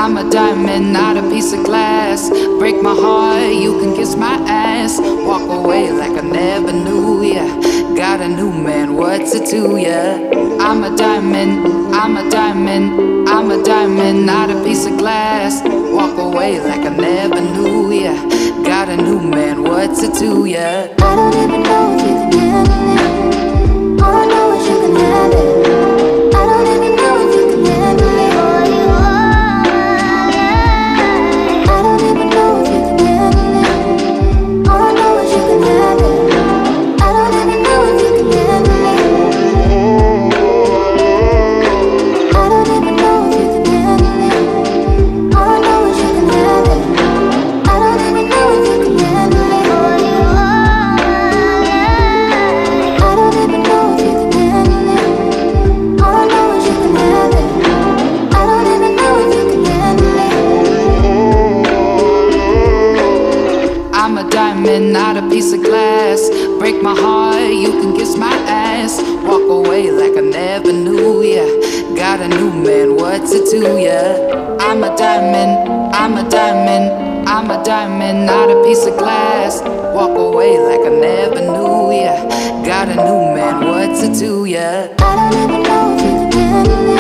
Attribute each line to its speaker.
Speaker 1: I'm a diamond, not a piece of glass. Break my heart, you can kiss my ass. Walk away like I never knew ya. Got a new man, what's it to ya? I'm a diamond, I'm a diamond, I'm a diamond, not a piece of glass. Walk away like I never knew ya. Got a new man, what's it to ya?
Speaker 2: I don't even know if you can handle it. All I know is you can have it. I don't even know if you can handle it. All you are. I don't even know if you can handle it. All I know is you can have it. I don't even know if you can handle it. I don't even know if you can handle it. All I know is you can have it. I don't even know if you can handle it. All you are. I don't even know if you can handle it. All I know is you can have it. I don't even know if you can handle it.
Speaker 1: I'm a diamond, not a piece of glass. Break my heart, you can kiss my ass. Walk away like I never knew ya. Got a new man, what's it to ya? I'm a diamond, I'm a diamond, I'm a diamond, not a piece of glass. Walk away like I never knew ya. Got a new man, what's it to ya?
Speaker 2: I don't even know if you can handle it.